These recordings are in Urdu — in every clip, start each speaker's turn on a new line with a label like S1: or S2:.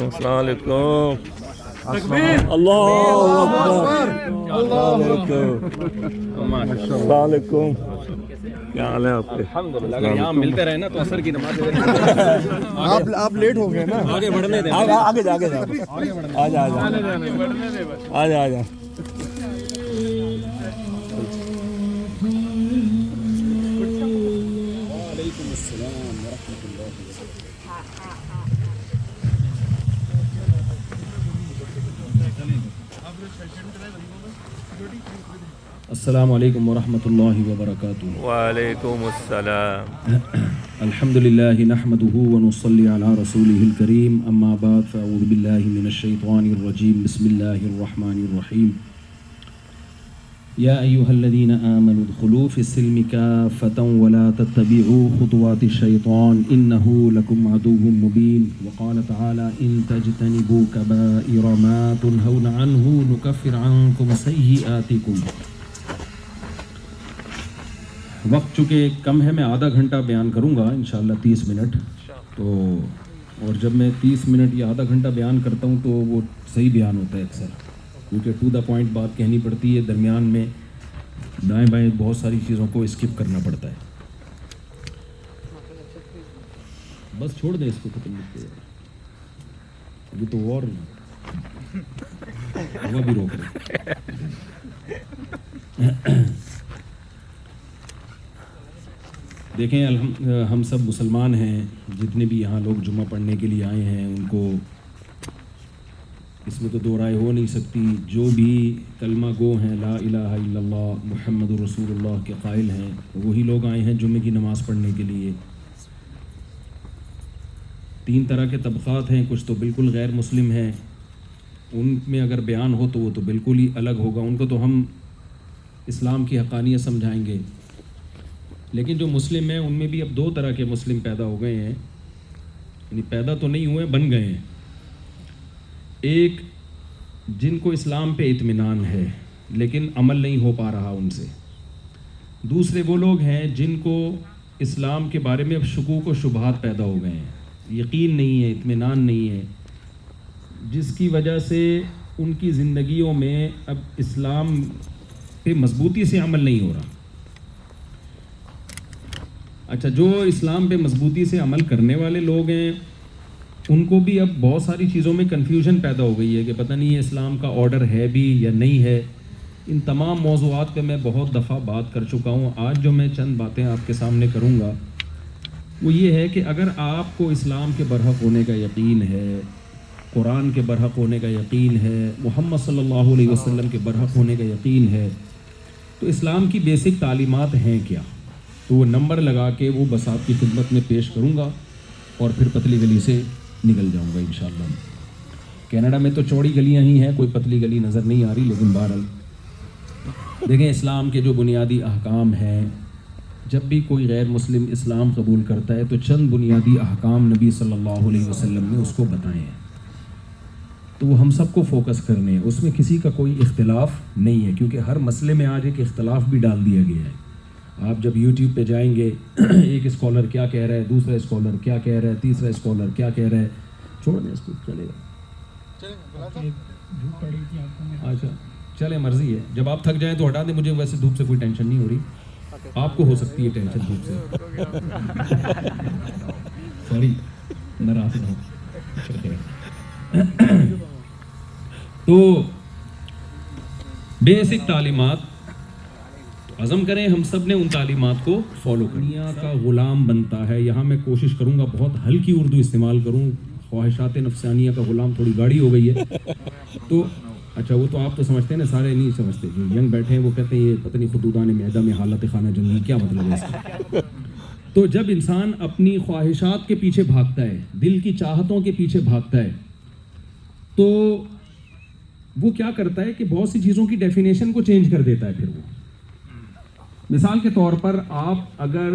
S1: علیکم السلام علیکم اللہ اکبر السلام علیکم کیا حال ہے آپ کے؟
S2: الحمدللہ اگر یہاں ملتے رہے نا تو عصر کی نماز
S3: آپ لیٹ ہو گئے نا.
S2: آگے بڑھنے دیں.
S1: آگے جا آجا
S2: السلام علیکم ورحمۃ اللہ وبرکاتہ.
S1: وعلیکم السلام.
S2: الحمد للہ نحمده ونصلی علی رسولہ الکریم. اما بعد فاعوذ باللہ من الشیطان الرجیم. بسم اللہ الرحمن الرحیم. یا ایہا الذین آمنوا ادخلوا فی السلم کافۃ ولا تتبعوا خطوات الشیطان انہ لکم عدو مبین. وقال تعالی ان تجتنبوا کبائر ما تنہون عنہ نکفر عنکم سیئاتکم. وقت چونکہ کم ہے میں آدھا گھنٹہ بیان کروں گا انشاءاللہ 30 منٹ. تو اور جب میں 30 منٹ یا آدھا گھنٹہ بیان کرتا ہوں تو وہ صحیح بیان ہوتا ہے اکثر, کیونکہ ٹو دا پوائنٹ بات کہنی پڑتی ہے. درمیان میں دائیں بائیں بہت ساری چیزوں کو اسکپ کرنا پڑتا ہے. بس چھوڑ دیں اس کو ختم لکھتے ابھی تو اور ہوا بھی روک رہے. دیکھیں ہم سب مسلمان ہیں, جتنے بھی یہاں لوگ جمعہ پڑھنے کے لیے آئے ہیں ان کو اس میں تو دو رائے ہو نہیں سکتی. جو بھی کلمہ گو ہیں لا الہ الا اللہ محمد رسول اللہ کے قائل ہیں وہی لوگ آئے ہیں جمعے کی نماز پڑھنے کے لیے. 3 طرح کے طبقات ہیں, کچھ تو بالکل غیر مسلم ہیں, ان میں اگر بیان ہو تو وہ تو بالکل ہی الگ ہوگا, ان کو تو ہم اسلام کی حقانیت سمجھائیں گے. لیکن جو مسلم ہیں ان میں بھی اب 2 طرح کے مسلم پیدا ہو گئے ہیں, یعنی پیدا تو نہیں ہوئے بن گئے ہیں. ایک جن کو اسلام پہ اطمینان ہے لیکن عمل نہیں ہو پا رہا ان سے. دوسرے وہ لوگ ہیں جن کو اسلام کے بارے میں اب شکوک و شبہات پیدا ہو گئے ہیں, یقین نہیں ہے, اطمینان نہیں ہے, جس کی وجہ سے ان کی زندگیوں میں اب اسلام پہ مضبوطی سے عمل نہیں ہو رہا. اچھا, جو اسلام پہ مضبوطی سے عمل کرنے والے لوگ ہیں ان کو بھی اب بہت ساری چیزوں میں کنفیوژن پیدا ہو گئی ہے کہ پتہ نہیں یہ اسلام کا آرڈر ہے بھی یا نہیں ہے. ان تمام موضوعات پہ میں بہت دفعہ بات کر چکا ہوں. آج جو میں چند باتیں آپ کے سامنے کروں گا وہ یہ ہے کہ اگر آپ کو اسلام کے برحق ہونے کا یقین ہے, قرآن کے برحق ہونے کا یقین ہے, محمد صلی اللہ علیہ وسلم کے برحق ہونے کا یقین ہے, تو اسلام کی بیسک تعلیمات ہیں کیا, تو وہ نمبر لگا کے وہ بس آپ کی خدمت میں پیش کروں گا اور پھر پتلی گلی سے نکل جاؤں گا انشاءاللہ. کینیڈا میں تو چوڑی گلیاں ہی ہیں, کوئی پتلی گلی نظر نہیں آ رہی, لیکن بہرحال دیکھیں اسلام کے جو بنیادی احکام ہیں, جب بھی کوئی غیر مسلم اسلام قبول کرتا ہے تو چند بنیادی احکام نبی صلی اللہ علیہ وسلم نے اس کو بتائے ہیں, تو وہ ہم سب کو فوکس کرنے ہیں. اس میں کسی کا کوئی اختلاف نہیں ہے, کیونکہ ہر مسئلے میں آج ایک اختلاف بھی ڈال دیا گیا ہے. آپ جب یوٹیوب پہ جائیں گے ایک اسکالر کیا کہہ رہا ہے, دوسرا اسکالر کیا کہہ رہا ہے, تیسرا اسکالر کیا کہہ رہا ہے, چھوڑ دیں اس کو, چلے گا. اچھا چلے, مرضی ہے, جب آپ تھک جائیں تو ہٹا دیں. مجھے ویسے دھوپ سے کوئی ٹینشن نہیں ہو رہی, آپ کو ہو سکتی ہے ٹینشن دھوپ سے. سوری, ناراض نہ ہو. تو بیسک تعلیمات عزم کریں ہم سب نے ان تعلیمات کو فالو کریں. دنیا کا غلام بنتا ہے, یہاں میں کوشش کروں گا بہت ہلکی اردو استعمال کروں, خواہشات نفسانیہ کا غلام تھوڑی گاڑی ہو گئی ہے. تو اچھا وہ تو آپ تو سمجھتے ہیں نا, سارے نہیں سمجھتے. جو ینگ بیٹھے ہیں وہ کہتے ہیں یہ پتہ نہیں خطوطان معدہ میں حالت خانہ جنگی, کیا مطلب ہے اس کا. تو جب انسان اپنی خواہشات کے پیچھے بھاگتا ہے, دل کی چاہتوں کے پیچھے بھاگتا ہے, تو وہ کیا کرتا ہے کہ بہت سی چیزوں کی ڈیفینیشن کو چینج کر دیتا ہے. پھر وہ مثال کے طور پر آپ اگر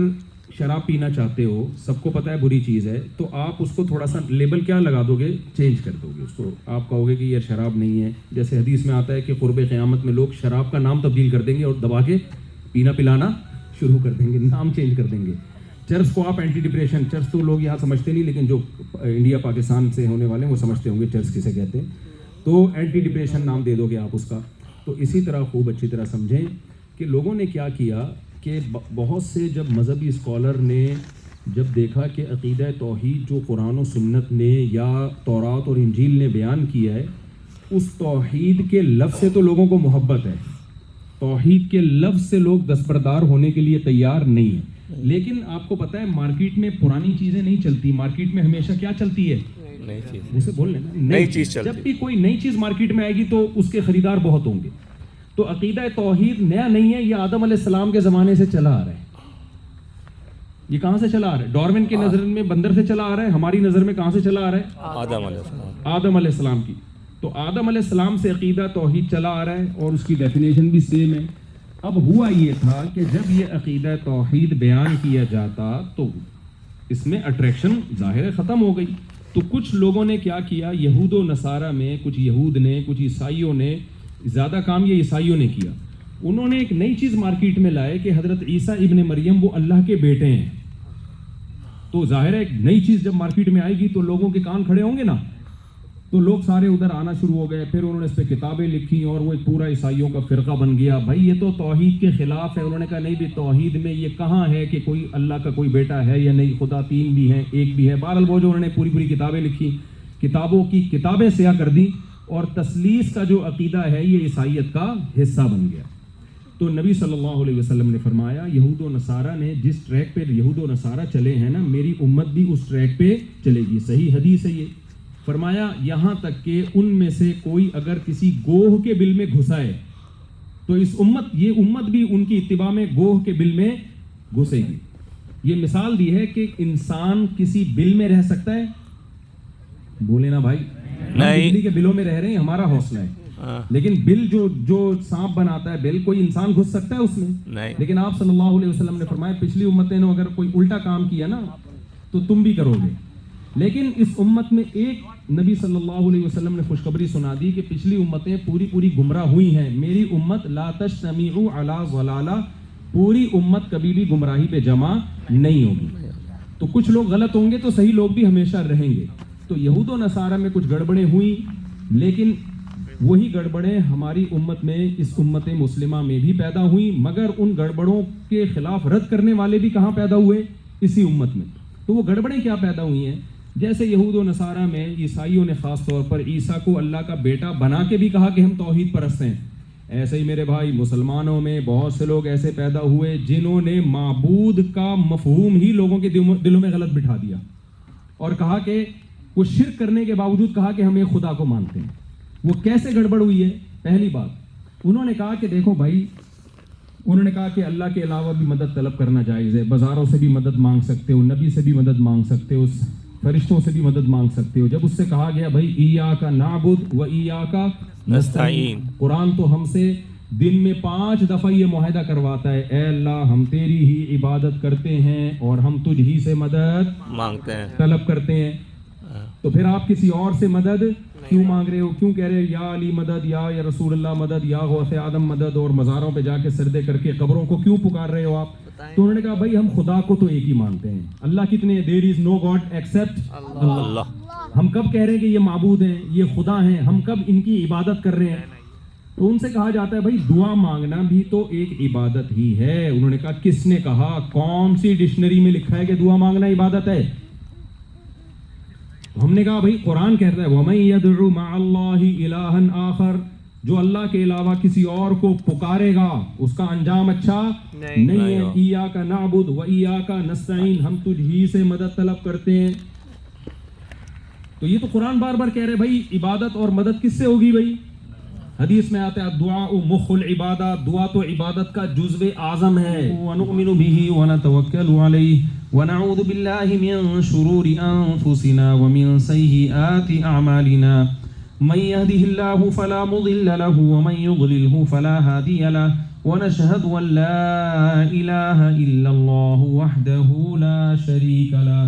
S2: شراب پینا چاہتے ہو, سب کو پتہ ہے بری چیز ہے, تو آپ اس کو تھوڑا سا لیبل کیا لگا دو گے, چینج کر دو گے اس کو. آپ کہو گے کہ یہ شراب نہیں ہے. جیسے حدیث میں آتا ہے کہ قرب قیامت میں لوگ شراب کا نام تبدیل کر دیں گے اور دبا کے پینا پلانا شروع کر دیں گے, نام چینج کر دیں گے. چرس کو آپ اینٹی ڈپریشن، چرس تو لوگ یہاں سمجھتے نہیں، لیکن جو انڈیا پاکستان سے ہونے والے ہیں وہ سمجھتے ہوں گے چرس کسے کہتے ہیں، تو اینٹی ڈپریشن نام دے دو گے آپ اس کا. تو اسی طرح خوب اچھی طرح سمجھیں کہ لوگوں نے کیا کیا کہ بہت سے جب مذہبی اسکالر نے جب دیکھا کہ عقیدہ توحید جو قرآن و سنت نے یا تورات اور انجیل نے بیان کیا ہے، اس توحید کے لفظ سے تو لوگوں کو محبت ہے، توحید کے لفظ سے لوگ دستبردار ہونے کے لیے تیار نہیں ہیں. لیکن آپ کو پتہ ہے مارکیٹ میں پرانی چیزیں نہیں چلتی، مارکیٹ میں ہمیشہ کیا چلتی ہے؟
S1: نئی چیز.
S2: اسے بول لینا
S1: نئی چیز چلتی.
S2: جب بھی کوئی نئی چیز مارکیٹ میں آئے گی تو اس کے خریدار بہت ہوں گے. تو عقیدہ توحید نیا نہیں ہے، یہ آدم علیہ السلام کے زمانے سے چلا آ رہا ہے. یہ کہاں سے چلا آ رہا ہے؟ ڈارون کی نظر میں بندر سے چلا آ رہا ہے، ہماری نظر میں کہاں سے چلا آ رہا ہے؟
S1: آدم علیہ السلام.
S2: آدم علیہ السلام کی. تو آدم علیہ السلام سے عقیدہ توحید چلا آ رہا ہے اور اس کی ڈیفینیشن بھی سیم ہے. اب ہوا یہ تھا کہ جب یہ عقیدہ توحید بیان کیا جاتا تو اس میں اٹریکشن ظاہر ختم ہو گئی. تو کچھ لوگوں نے کیا کیا، یہود و نصارہ میں کچھ یہود نے، کچھ عیسائیوں نے، زیادہ کام یہ عیسائیوں نے کیا. انہوں نے ایک نئی چیز مارکیٹ میں لائے کہ حضرت عیسیٰ ابن مریم وہ اللہ کے بیٹے ہیں. تو ظاہر ہے ایک نئی چیز جب مارکیٹ میں آئے گی تو لوگوں کے کان کھڑے ہوں گے نا. تو لوگ سارے ادھر آنا شروع ہو گئے. پھر انہوں نے اس پہ کتابیں لکھی اور وہ ایک پورا عیسائیوں کا فرقہ بن گیا. بھائی یہ تو توحید کے خلاف ہے. انہوں نے کہا نہیں بھی توحید میں یہ کہاں ہے کہ کوئی اللہ کا کوئی بیٹا ہے یا نہیں، خدا تین بھی ہیں ایک بھی ہے. بہرحال وہ جو انہوں نے پوری کتابیں لکھی، کتابوں کی کتابیں سیاہ کر دی اور تثلیث کا جو عقیدہ ہے یہ عیسائیت کا حصہ بن گیا. تو نبی صلی اللہ علیہ وسلم نے فرمایا یہود و نصارہ نے جس ٹریک پہ یہود و نصارہ چلے ہیں نا، میری امت بھی اس ٹریک پہ چلے گی. صحیح حدیث ہے یہ. فرمایا یہاں تک کہ ان میں سے کوئی اگر کسی گوہ کے بل میں گھسائے تو یہ امت بھی ان کی اتباع میں گوہ کے بل میں گھسے گی. یہ مثال دی ہے کہ انسان کسی بل میں رہ سکتا ہے؟ بولے نا بھائی، بجلی کے بلوں میں رہ رہے ہیں، ہمارا حوصلہ ہے. لیکن بل جو سانپ بناتا ہے بل، کوئی انسان گھس سکتا ہے اس میں؟ لیکن آپ صلی اللہ علیہ وسلم نے فرمایا پچھلی امتیں نے اگر کوئی الٹا کام کیا نا تو تم بھی کرو گے. لیکن اس امت میں ایک نبی صلی اللہ علیہ وسلم نے خوشخبری سنا دی کہ پچھلی امتیں پوری گمراہ ہوئی ہیں، میری امت لا تجتمع علی ضلالہ، پوری امت کبھی بھی گمراہی پہ جمع نہیں ہوگی. تو کچھ لوگ غلط ہوں گے تو صحیح لوگ بھی ہمیشہ رہیں گے. تو یہود و نصارہ میں کچھ گڑبڑیں ہوئیں، لیکن وہی گڑبڑیں ہماری امت میں، اس امت مسلمہ میں بھی پیدا ہوئیں، مگر ان گڑبڑوں کے خلاف رد کرنے والے بھی کہاں پیدا ہوئے؟ اسی امت میں. تو وہ گڑبڑیں کیا پیدا ہوئی ہیں؟ جیسے یہود و نصارہ میں عیسائیوں نے خاص طور پر عیسیٰ کو اللہ کا بیٹا بنا کے بھی کہا کہ ہم توحید پرست ہیں. ایسے ہی میرے بھائی مسلمانوں میں بہت سے لوگ ایسے پیدا ہوئے جنہوں نے معبود کا مفہوم ہی لوگوں کے دلوں میں غلط بٹھا دیا اور کہا کہ وہ شرک کرنے کے باوجود کہا کہ ہم ایک خدا کو مانتے ہیں. وہ کیسے گڑبڑ ہوئی ہے؟ پہلی بات انہوں نے کہا کہ دیکھو بھائی، انہوں نے کہا کہ اللہ کے علاوہ بھی مدد طلب کرنا جائز ہے، بازاروں سے بھی مدد مانگ سکتے ہو، نبی سے بھی مدد مانگ سکتے ہو، فرشتوں سے بھی مدد مانگ سکتے ہو. جب اس سے کہا گیا بھائی ایاک نعبد و ایاک نستعین، قرآن تو ہم سے دن میں 5 دفعہ یہ معاہدہ کرواتا ہے، اے اللہ ہم تیری ہی عبادت کرتے ہیں اور ہم تجھ ہی سے مدد
S1: مانگتے ہیں،
S2: طلب کرتے ہیں. تو پھر آپ کسی اور سے مدد کیوں مانگ رہے ہو؟ کیوں کہہ رہے یا علی مدد، یا رسول اللہ مدد، یا غوث آدم مدد، اور مزاروں پہ جا کے سجدے کر کے قبروں کو کیوں پکار رہے ہو آپ؟ تو انہوں نے کہا بھائی ہم خدا کو تو ایک ہی مانتے ہیں. اللہ کتنے؟ دیر از نو گاڈ ایکسپٹ اللہ. ہم کب کہہ رہے ہیں کہ یہ معبود ہیں، یہ خدا ہیں؟ ہم کب ان کی عبادت کر رہے ہیں؟ تو ان سے کہا جاتا ہے بھائی دعا مانگنا بھی تو ایک عبادت ہی ہے. انہوں نے کہا کس نے کہا؟ کون سی ڈکشنری میں لکھا ہے کہ دعا مانگنا عبادت ہے؟ ہم نے کہا بھائی قرآن کہتا ہے وَمَن يَدْعُ مَعَ اللَّهِ إِلَٰهًا آخر، جو اللہ کے علاوہ کسی اور کو پکارے گا اس کا انجام اچھا نہیں ہے. ایاک نعبد و ایاک نستعین، ہم تجھ ہی سے مدد طلب کرتے ہیں. تو یہ تو قرآن بار بار کہہ رہے بھائی عبادت اور مدد کس سے ہوگی؟ بھائی حدیث میں آتا ہے الدعاء مخ العبادہ، دعا تو عبادت کا جزو اعظم ہے. ونؤمن به ونتوکل علیہ ونعوذ باللہ من شرور انفسنا ومن سیئات اعمالنا من يهده الله فلا مضل له ومن يضلله فلا هادي له ونشهد ان لا اله الا الله وحده لا شريك له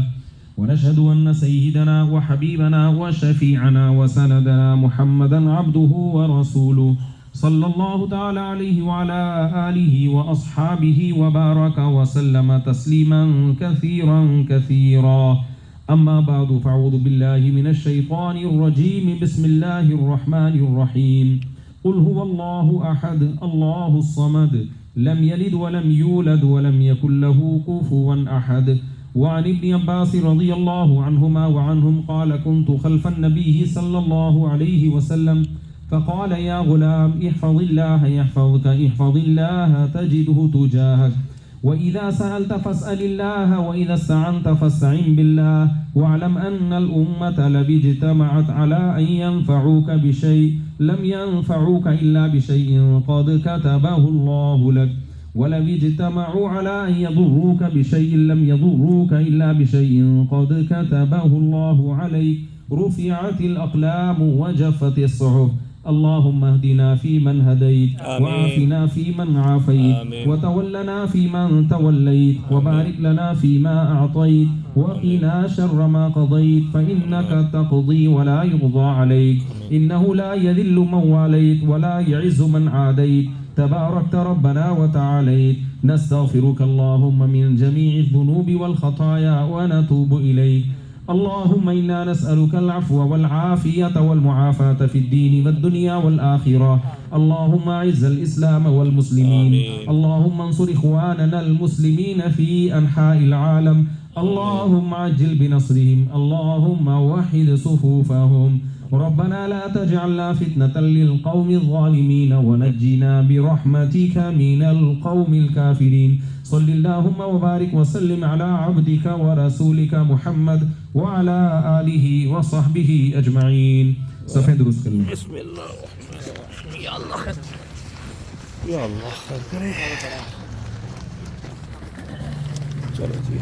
S2: ونشهد ان سيدنا وحبيبنا وشفيعنا وسندنا محمدا عبده ورسوله صلی اللہ تعالی علیہ وعلى آلہ واصحابہ وبارک وسلم تسلیما کثیرا کثیرا. اما بعد فاعوذ باللہ من الشیطان الرجیم. بسم اللہ الرحمن الرحیم. قل هو اللہ احد اللہ الصمد لم يلد ولم يولد ولم يكن له كفوا احد. وعن ابن عباس رضی اللہ عنہما وعنہم قال كنت خلف النبي صلی اللہ علیہ وسلم فقال يا غلام احفظ الله يحفظك احفظ الله تجده تجاهك وإذا سألت فاسأل الله وإذا استعنت فاستعن بالله واعلم أن الأمة لو اجتمعت على أن ينفعوك بشيء لم ينفعوك إلا بشيء قد كتبه الله لك ولو اجتمعوا على أن يضروك بشيء لم يضروك إلا بشيء قد كتبه الله عليك. رفعت الأقلام وجفت الصحف. اللهم اهدنا فيمن هديت وعافنا فيمن عافيت وتولنا فيمن توليت وبارك لنا فيما أعطيت وقنا شر ما قضيت فإنك تقضي ولا يقضى عليك إنه لا يذل من واليت ولا يعز من عاديت تباركت ربنا وتعاليت. نستغفرك اللهم من جميع الذنوب والخطايا ونتوب إليك. اللهم إنا نسألك العفو والعافية والمعافاة في الدين والدنيا والآخرة. اللهم أعز الإسلام والمسلمين. اللهم انصر إخواننا المسلمين في أنحاء العالم. اللهم عجل بنصرهم. اللهم وحد صفوفهم. ربنا لا تجعلنا فتنة للقوم الظالمين ونجنا برحمتك من القوم الكافرين. صل اللهم وبارك وسلم على عبدك ورسولك محمد وعلى آله وصحبه أجمعين. صفحة درست کریں.
S1: بسم اللہ یا اللہ یا اللہ خیر کرے. چلو جی.